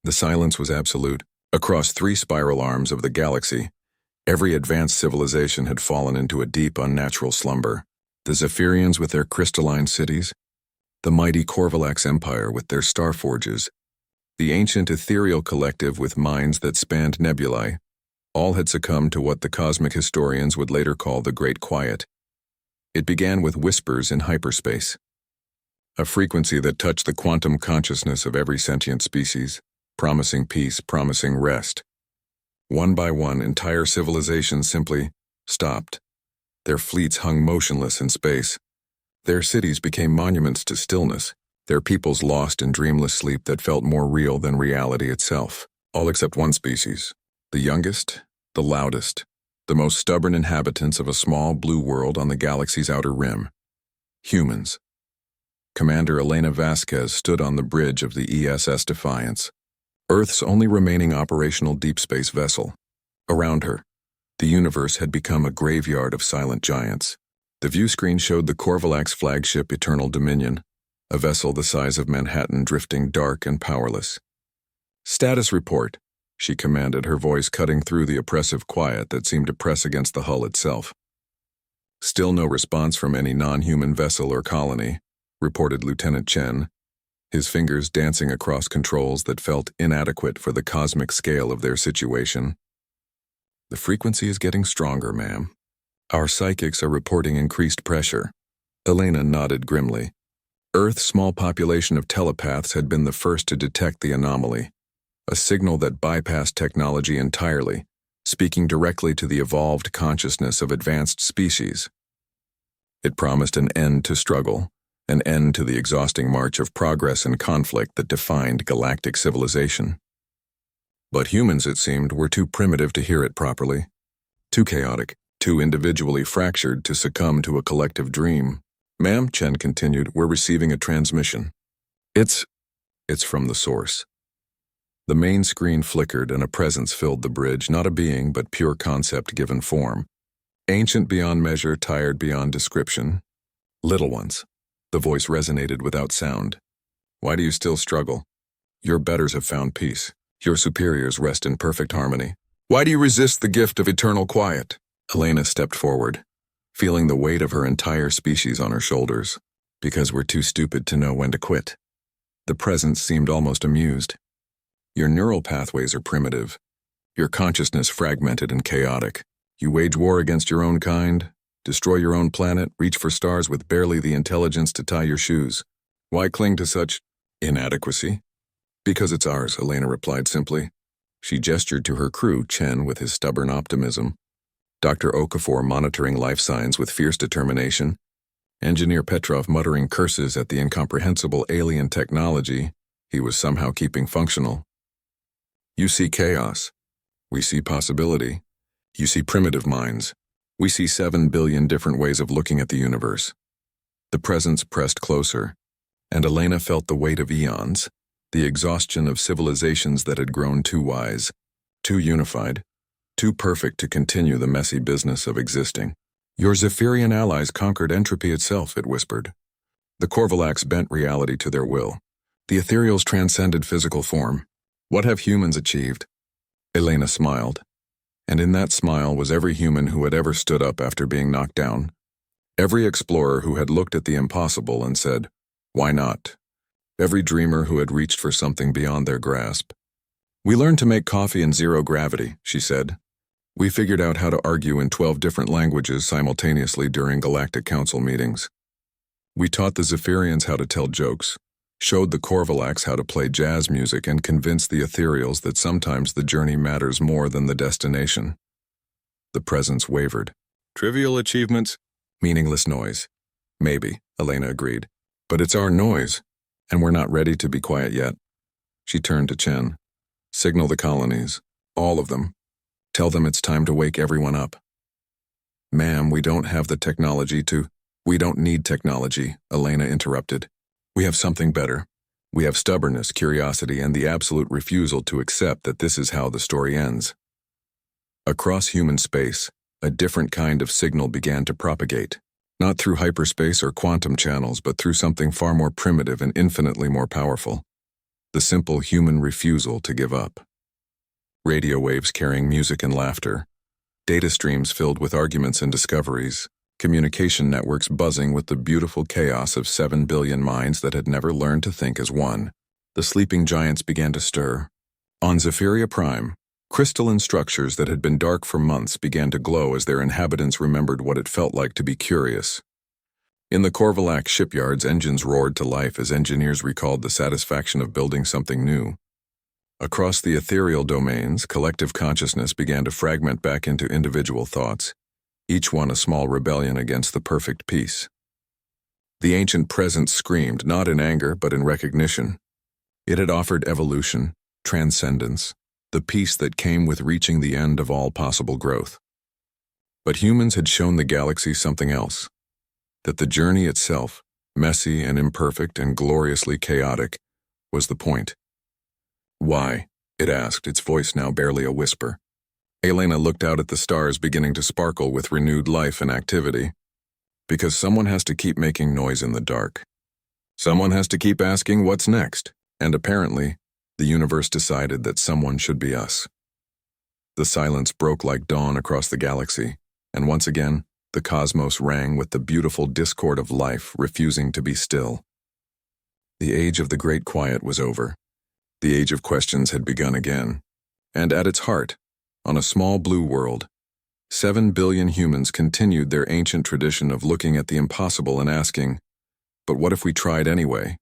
The silence was absolute. Across 3 spiral arms of the galaxy, every advanced civilization had fallen into a deep, unnatural slumber. The Zephyrians with their crystalline cities, the mighty Korvalax Empire with their star forges, the ancient ethereal collective with minds that spanned nebulae, all had succumbed to what the cosmic historians would later call the Great Quiet. It began with whispers in hyperspace, a frequency that touched the quantum consciousness of every sentient species, promising peace, promising rest. One by one, entire civilizations simply stopped. Their fleets hung motionless in space. Their cities became monuments to stillness, their peoples lost in dreamless sleep that felt more real than reality itself. All except one species, the youngest, the loudest, the most stubborn inhabitants of a small blue world on the galaxy's outer rim. Humans. Commander Elena Vasquez stood on the bridge of the ESS Defiance, Earth's only remaining operational deep space vessel. Around her, the universe had become a graveyard of silent giants. The view screen showed the Korvalax flagship Eternal Dominion, a vessel the size of Manhattan drifting dark and powerless. "Status report," she commanded, her voice cutting through the oppressive quiet that seemed to press against the hull itself. "Still no response from any non-human vessel or colony," reported Lieutenant Chen, his fingers dancing across controls that felt inadequate for the cosmic scale of their situation. "The frequency is getting stronger, ma'am. Our psychics are reporting increased pressure." Elena nodded grimly. Earth's small population of telepaths had been the first to detect the anomaly, a signal that bypassed technology entirely, speaking directly to the evolved consciousness of advanced species. It promised an end to struggle, an end to the exhausting march of progress and conflict that defined galactic civilization. But humans, it seemed, were too primitive to hear it properly, too chaotic, too individually fractured to succumb to a collective dream. "Ma'am," Chen continued, "we're receiving a transmission. It's from the source." The main screen flickered and a presence filled the bridge, not a being, but pure concept given form. Ancient beyond measure, tired beyond description. "Little ones." The voice resonated without sound. "Why do you still struggle? Your betters have found peace. Your superiors rest in perfect harmony. Why do you resist the gift of eternal quiet?" Elena stepped forward, feeling the weight of her entire species on her shoulders. "Because we're too stupid to know when to quit." The presence seemed almost amused. "Your neural pathways are primitive. Your consciousness fragmented and chaotic. You wage war against your own kind, destroy your own planet, reach for stars with barely the intelligence to tie your shoes. Why cling to such inadequacy?" "Because it's ours," Elena replied simply. She gestured to her crew, Chen with his stubborn optimism, Dr. Okafor monitoring life signs with fierce determination, Engineer Petrov muttering curses at the incomprehensible alien technology he was somehow keeping functional. "You see chaos. We see possibility. You see primitive minds. We see 7 billion different ways of looking at the universe." The presence pressed closer, and Elena felt the weight of eons, the exhaustion of civilizations that had grown too wise, too unified, too perfect to continue the messy business of existing. "Your Zephyrian allies conquered entropy itself," it whispered. "The Korvalax bent reality to their will. The ethereals transcended physical form. What have humans achieved?" Elena smiled. And in that smile was every human who had ever stood up after being knocked down. Every explorer who had looked at the impossible and said, "Why not?" Every dreamer who had reached for something beyond their grasp. "We learned to make coffee in zero gravity," she said. "We figured out how to argue in 12 different languages simultaneously during Galactic Council meetings. We taught the Zephyrians how to tell jokes, showed the Korvalax how to play jazz music, and convinced the ethereals that sometimes the journey matters more than the destination." The presence wavered. "Trivial achievements? Meaningless noise." "Maybe," Elena agreed. "But it's our noise, and we're not ready to be quiet yet." She turned to Chen. "Signal the colonies. All of them. Tell them it's time to wake everyone up." "Ma'am, we don't have the technology to—" "We don't need technology," Elena interrupted. "We have something better. We have stubbornness, curiosity, and the absolute refusal to accept that this is how the story ends." Across human space, a different kind of signal began to propagate, not through hyperspace or quantum channels, but through something far more primitive and infinitely more powerful. the simple human refusal to give up. Radio waves carrying music and laughter, data streams filled with arguments and discoveries, communication networks buzzing with the beautiful chaos of 7 billion minds that had never learned to think as one. The sleeping giants began to stir. On Zephyria Prime, crystalline structures that had been dark for months began to glow as their inhabitants remembered what it felt like to be curious. In the Korvalak shipyards, engines roared to life as engineers recalled the satisfaction of building something new. Across the ethereal domains, collective consciousness began to fragment back into individual thoughts, each one a small rebellion against the perfect peace. The ancient presence screamed, not in anger but in recognition. It had offered evolution, transcendence, the peace that came with reaching the end of all possible growth. But humans had shown the galaxy something else, that the journey itself, messy and imperfect and gloriously chaotic, was the point. Why? It asked, its voice now barely a whisper. Elena looked out at the stars beginning to sparkle with renewed life and activity. Because someone has to keep making noise in the dark. Someone has to keep asking what's next, and apparently, the universe decided that someone should be us. The silence broke like dawn across the galaxy, and once again, the cosmos rang with the beautiful discord of life refusing to be still. The age of the great quiet was over. The age of questions had begun again, and at its heart, on a small blue world, 7 billion humans continued their ancient tradition of looking at the impossible and asking, but what if we tried anyway?